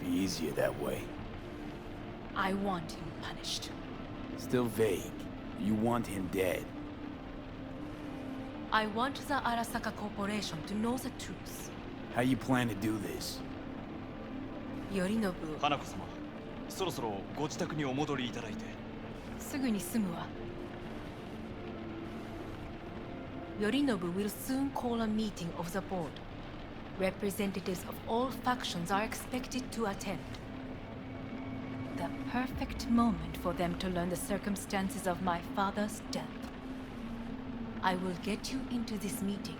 Be easier that way. I want him punished. Still vague. You want him dead. I want the Arasaka Corporation to know the truth. How you plan to do this? Yorinobu 花子様、そろそろご自宅にお戻りいただいて。すぐに済むわ。Yorinobu will soon call a meeting of the board. Representatives of all factions are expected to attend. The perfect moment for them to learn the circumstances of my father's death. I will get you into this meeting,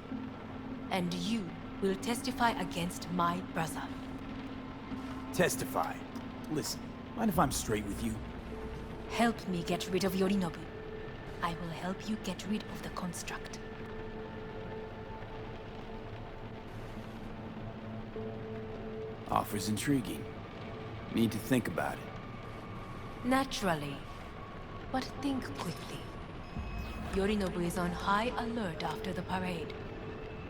and you will testify against my brother. Testify. Listen, mind if I'm straight with you? Help me get rid of Yorinobu. I will help you get rid of the construct. Offer's intriguing. Need to think about it. Naturally. But think quickly. Yorinobu is on high alert after the parade.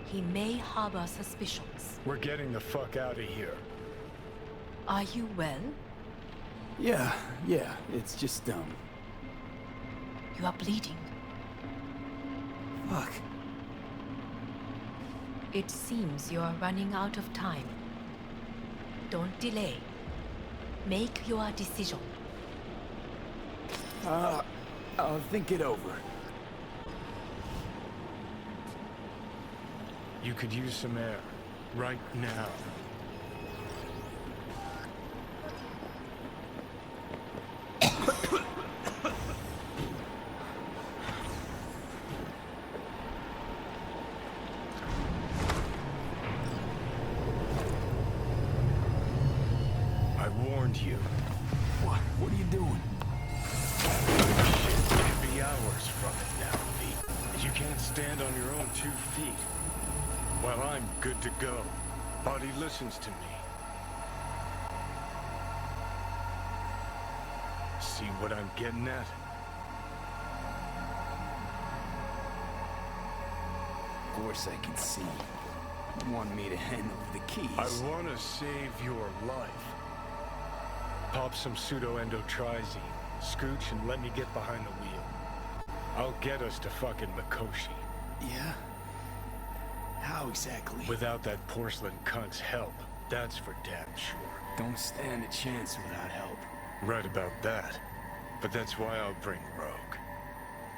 He may harbor suspicions. We're getting the fuck out of here. Are you well? Yeah, it's just, You are bleeding. Fuck. It seems you are running out of time. Don't delay. Make your decision. I'll think it over. You could use some air. Right now. I warned you. What are you doing? Shit could be hours from it now, Pete. You can't stand on your own 2 feet. Well, I'm good to go. Body listens to me. See what I'm getting at? Of course I can see. You want me to hand over the keys. I want to save your life. Pop some pseudo-endotrizine, scooch, and let me get behind the wheel. I'll get us to fucking Mikoshi. Yeah? How exactly? Without that porcelain cunt's help, that's for damn sure. Don't stand a chance without help. Right about that. But that's why I'll bring Rogue.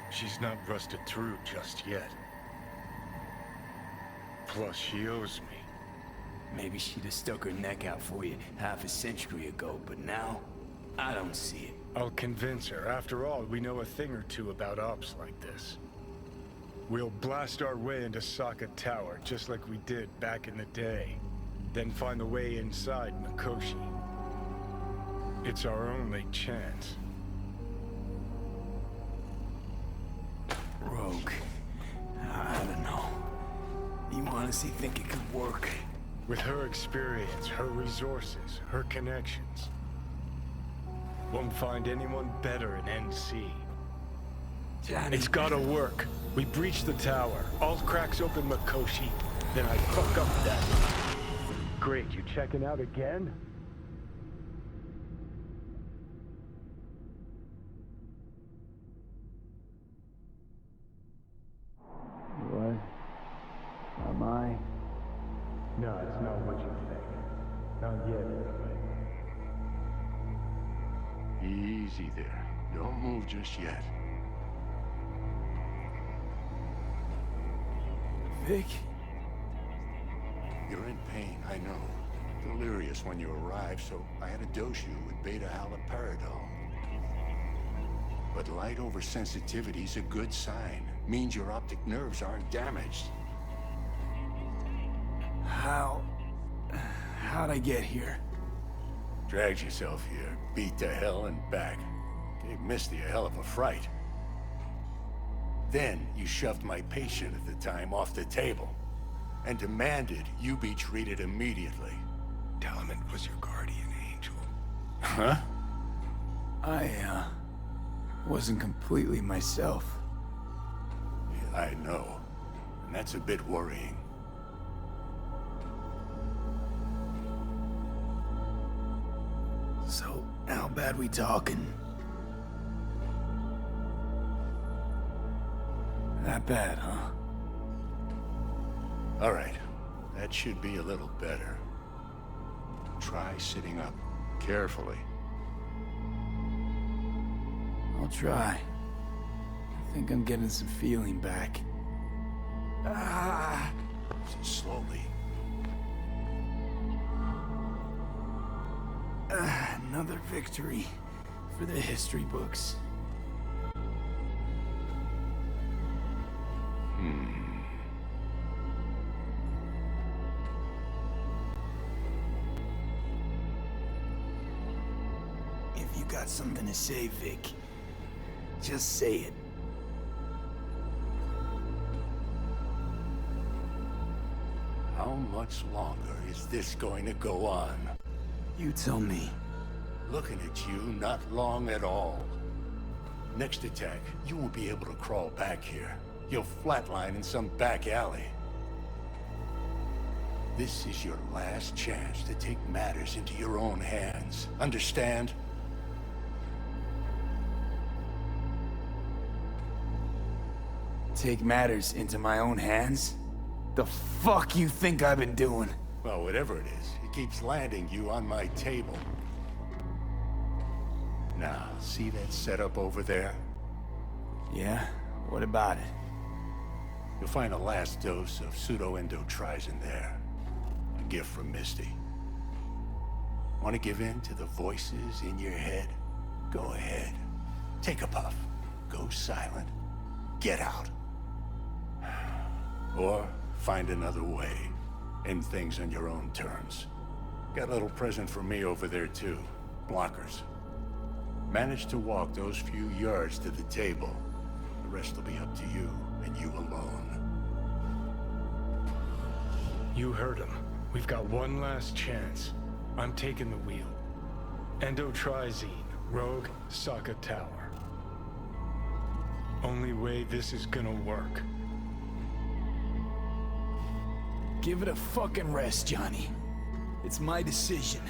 She's not rusted through just yet. Plus, she owes me. Maybe she'd have stuck her neck out for you half a century ago, but now, I don't see it. I'll convince her. After all, we know a thing or two about ops like this. We'll blast our way into Sokka Tower, just like we did back in the day. Then find the way inside Mikoshi. It's our only chance. Rogue. I don't know. You honestly think it could work? With her experience, her resources, her connections. Won't find anyone better in NC. Johnny. It's gotta work. We breach the tower. Alt cracks open Mikoshi. Then I fuck up that. Great, you checking out again? What? Am I? No, it's not what you think. Not yet, anyway. Easy there. Don't move just yet. Vic? You're in pain, I know. Delirious when you arrived, so I had to dose you with beta-haloperidol. But light oversensitivity's a good sign. Means your optic nerves aren't damaged. How'd I get here? Dragged yourself here, beat to hell and back. Gave Misty a hell of a fright. Then you shoved my patient at the time off the table and demanded you be treated immediately. Tell him it was your guardian angel. Huh? I, wasn't completely myself. Yeah, I know. And that's a bit worrying. bad we talking? That bad, huh? All right. That should be a little better. Try sitting up. Carefully. I'll try. I think I'm getting some feeling back. Ah! Slowly. Another victory for the history books. If you got something to say, Vic, just say it. How much longer is this going to go on? You tell me. Looking at you, not long at all. Next attack, you won't be able to crawl back here. You'll flatline in some back alley. This is your last chance to take matters into your own hands. Understand? Take matters into my own hands? The fuck you think I've been doing? Well, whatever it is, it keeps landing you on my table. Now, see that setup over there? Yeah? What about it? You'll find a last dose of pseudo-endotrizin there. A gift from Misty. Want to give in to the voices in your head? Go ahead. Take a puff. Go silent. Get out. Or find another way. End things on your own terms. Got a little present for me over there too. Blockers. Manage to walk those few yards to the table. The rest will be up to you, and you alone. You heard him. We've got one last chance. I'm taking the wheel. Endotrizine, Rogue, Sokka Tower. Only way this is gonna work. Give it a fucking rest, Johnny. It's my decision.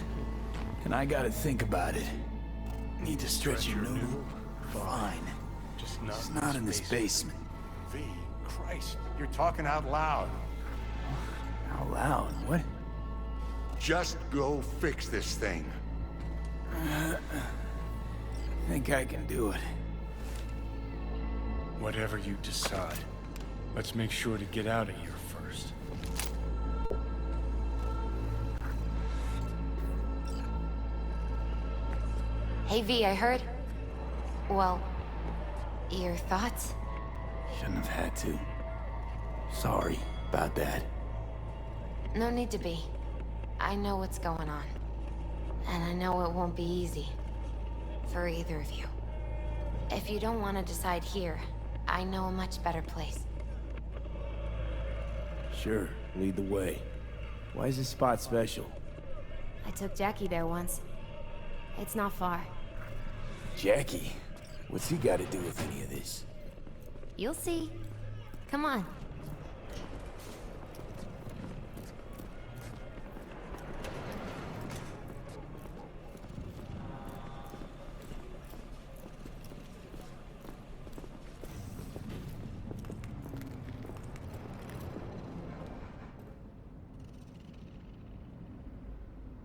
And I gotta think about it. Need to stretch your noodle? Fine. Just It's not in this basement. V, Christ, you're talking out loud. Out loud? What? Just go fix this thing. I think I can do it. Whatever you decide. Let's make sure to get out of here first. Hey V, I heard... Well, your thoughts? Shouldn't have had to. Sorry about that. No need to be. I know what's going on. And I know it won't be easy. For either of you. If you don't want to decide here, I know a much better place. Sure, lead the way. Why is this spot special? I took Jackie there once. It's not far. Jackie? What's he got to do with any of this? You'll see. Come on.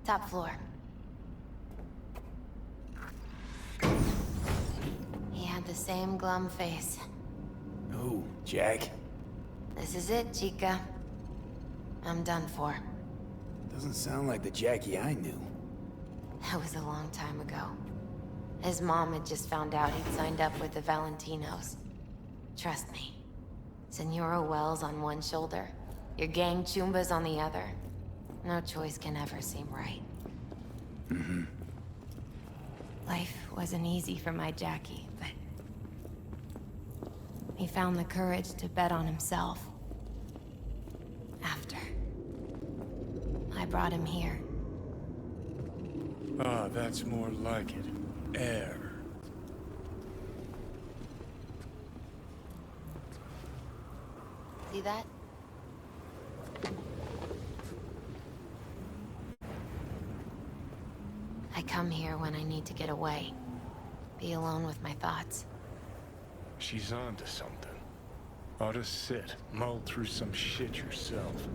Top floor. He had the same glum face. Who? Jack? This is it, Chica. I'm done for. Doesn't sound like the Jackie I knew. That was a long time ago. His mom had just found out he'd signed up with the Valentinos. Trust me. Senora Wells on one shoulder, your gang Chumbas on the other. No choice can ever seem right. Life wasn't easy for my Jackie, but... he found the courage to bet on himself. After. I brought him here. Ah, that's more like it. Air. See that? I come here when I need to get away. Be alone with my thoughts. She's on to something. Ought to sit, mull through some shit yourself.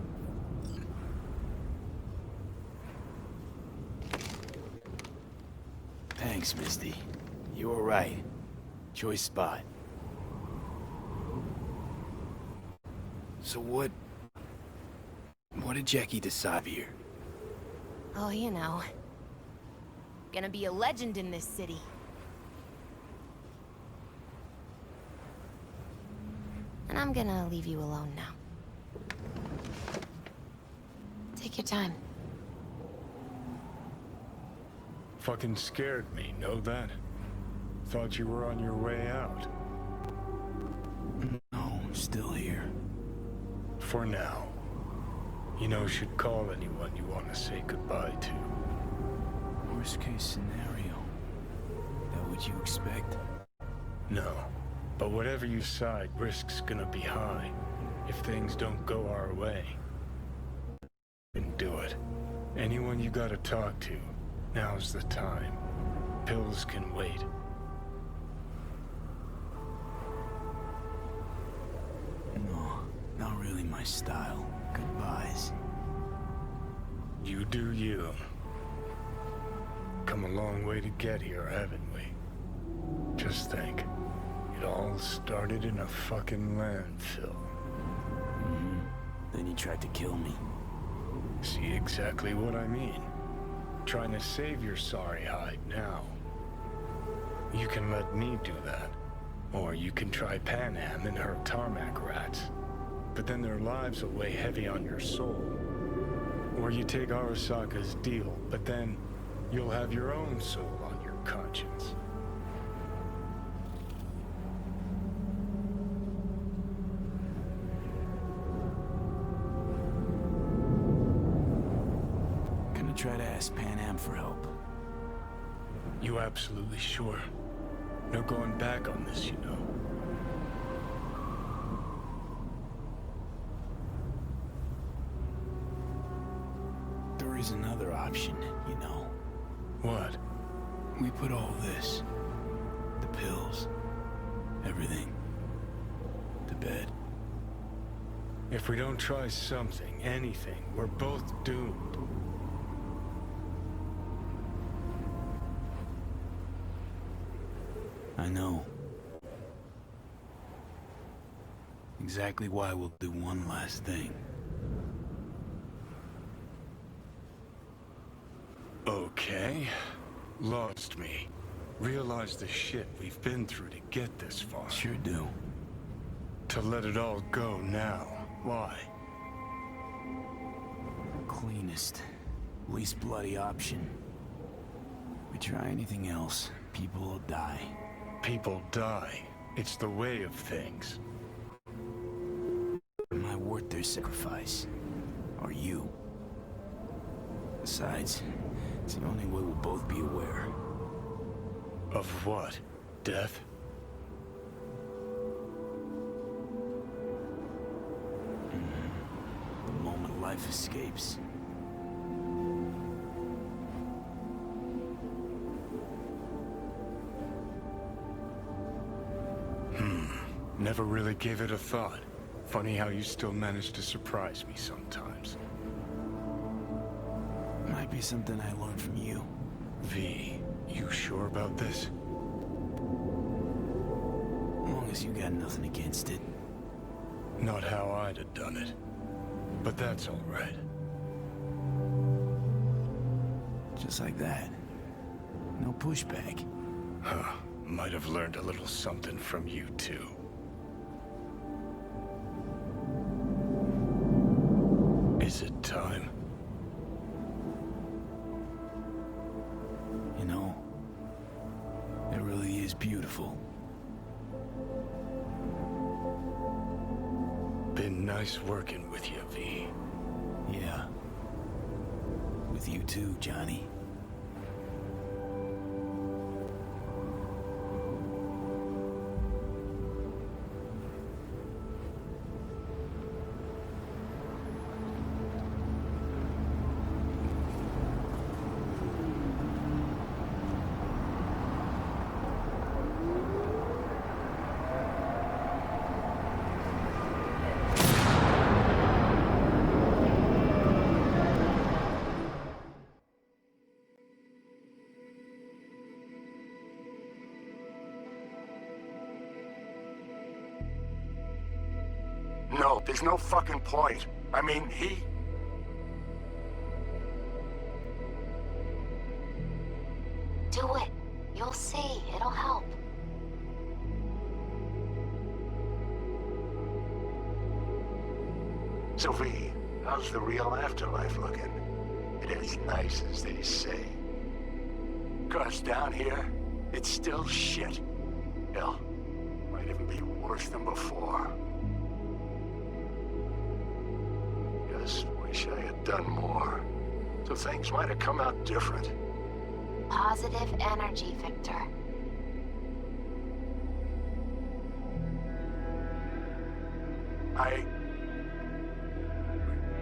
Thanks, Misty. You were right. Choice spot. So what did Jackie decide here? Oh, you know. Gonna be a legend in this city. And I'm gonna leave you alone now. Take your time. Fucking scared me, know that? Thought you were on your way out. No, I'm still here. For now. You know, should call anyone you want to say goodbye to. Worst case scenario. That what you expect? No. But whatever you decide, risk's gonna be high. If things don't go our way. Then do it. Anyone you gotta talk to, now's the time. Pills can wait. No, not really my style. Goodbyes. You do you. Come a long way to get here, haven't we? Just think. It all started in a fucking landfill. Then you tried to kill me. See exactly what I mean? Trying to save your sorry hide now. You can let me do that. Or you can try Panam and her tarmac rats. But then their lives will weigh heavy on your soul. Or you take Arasaka's deal, but then you'll have your own soul on your conscience. Gonna try to ask Panam for help. You absolutely sure? No going back on this, you know. There is another option, you know. What? We put all this, the pills, everything, to bed. If we don't try something, anything, we're both doomed. I know. Exactly why we'll do one last thing. Okay. Lost me. Realize the shit we've been through to get this far. Sure do. To let it all go now. Why? Cleanest, least bloody option. We try anything else, people will die. People die. It's the way of things. Am I worth their sacrifice? Or you? Besides, it's the only way we'll both be aware. Of what? Death? The moment life escapes. Never really gave it a thought. Funny how you still manage to surprise me sometimes. Might be something I learned from you. V, you sure about this? As long as you got nothing against it. Not how I'd have done it. But that's all right. Just like that. No pushback. Huh. Might have learned a little something from you, too. Is it time? You know, it really is beautiful. Been nice working with you, V. Yeah. With you too, Johnny. No, there's no fucking point. I mean, he... Do it. You'll see. It'll help. Sophie, how's the real afterlife looking? It as nice as they say. 'Cause down here, it's still shit. Hell, might even be worse than before. Just wish I had done more. So things might have come out different. Positive energy, Victor.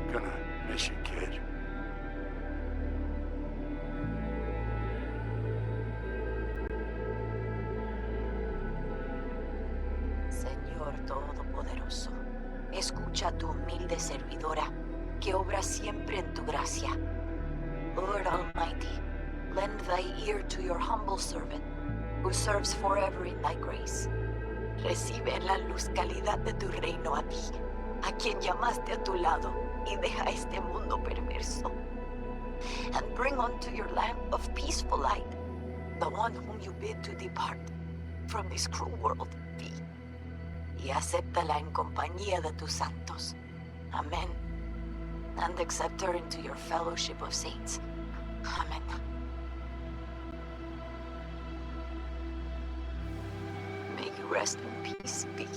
We're gonna miss you, kid. Señor Todopoderoso, escucha a tu humilde servidora, que obra siempre en tu gracia. Lord Almighty, lend thy ear to your humble servant, who serves forever in thy grace. Recibe en la luz calidad de tu reino a ti, a quien llamaste a tu lado, y deja este mundo perverso. And bring unto your lamp of peaceful light, the one whom you bid to depart from this cruel world, thee. Y acéptala en compañía de tus santos. Amen. And accept her into your fellowship of saints. Amen. May you rest in peace, V.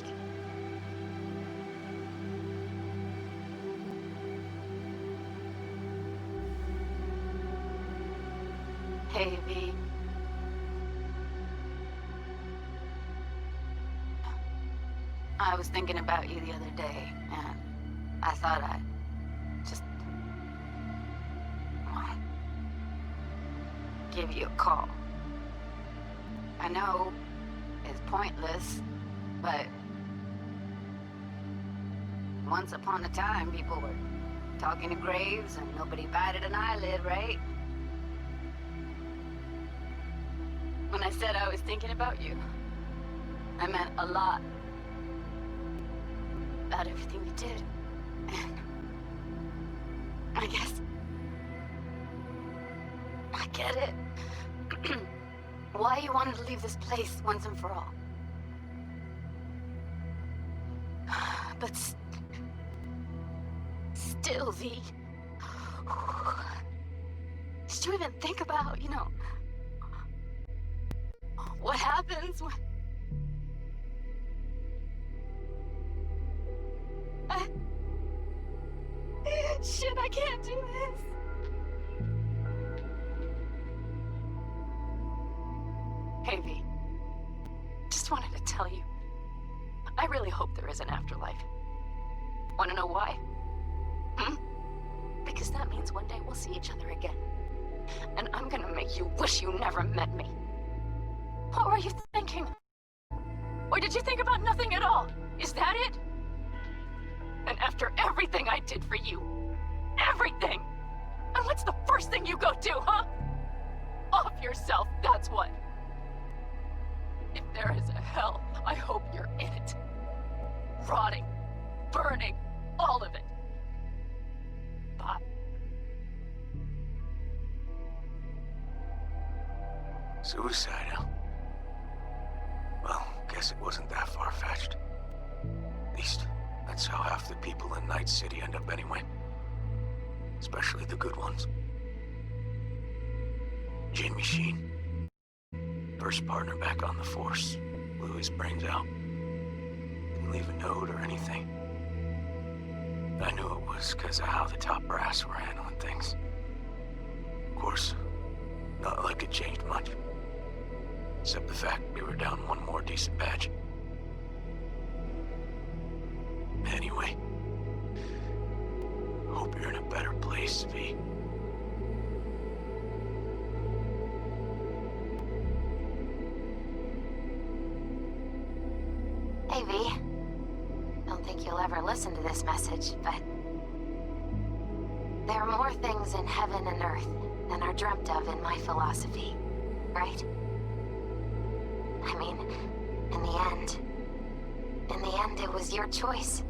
Hey, V. I was thinking about you the other day, and I thought I'd just give you a call. I know it's pointless, but once upon a time, people were talking to graves and nobody batted an eyelid, right? When I said I was thinking about you, I meant a lot. About everything you did. And I guess I get it. Why you wanted to leave this place once and for all. But still, V. Did you even think about, what happens when... Shit, I can't do this. Hey, V. Just wanted to tell you, I really hope there is an afterlife. Wanna know why? Because that means one day we'll see each other again. And I'm gonna make you wish you never met me. What were you thinking? Or did you think about nothing at all? Is that it? And after everything I did for you, everything! And what's the first thing you go do, huh? Off yourself, that's what. If there is a hell, I hope you're in it. Rotting, burning, all of it. Bye. Suicidal? Well, guess it wasn't that far-fetched. At least, that's how half the people in Night City end up anyway. Especially the good ones. Jamie Sheen. First partner back on the force. Blew his brains out. Didn't leave a note or anything. I knew it was because of how the top brass were handling things. Of course, not like it changed much. Except the fact we were down one more decent batch. Anyway, hope you're in a better place, V. Hey, V. Don't think you'll ever listen to this message, but there are more things in heaven and earth than are dreamt of in my philosophy, right? I mean, in the end, it was your choice.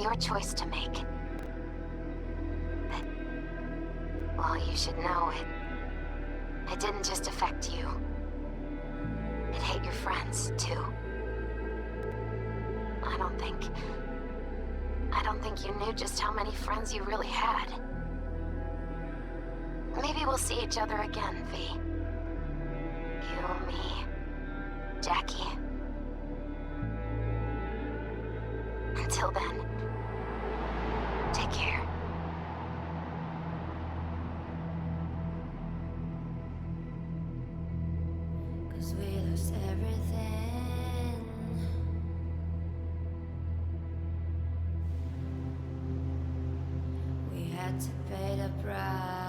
Your choice to make. But, well, you should know it didn't just affect you. It hit your friends, too. I don't think you knew just how many friends you really had. Maybe we'll see each other again, V. You, me, Jackie. Until then, take care. Cause we lost everything. We had to pay the price.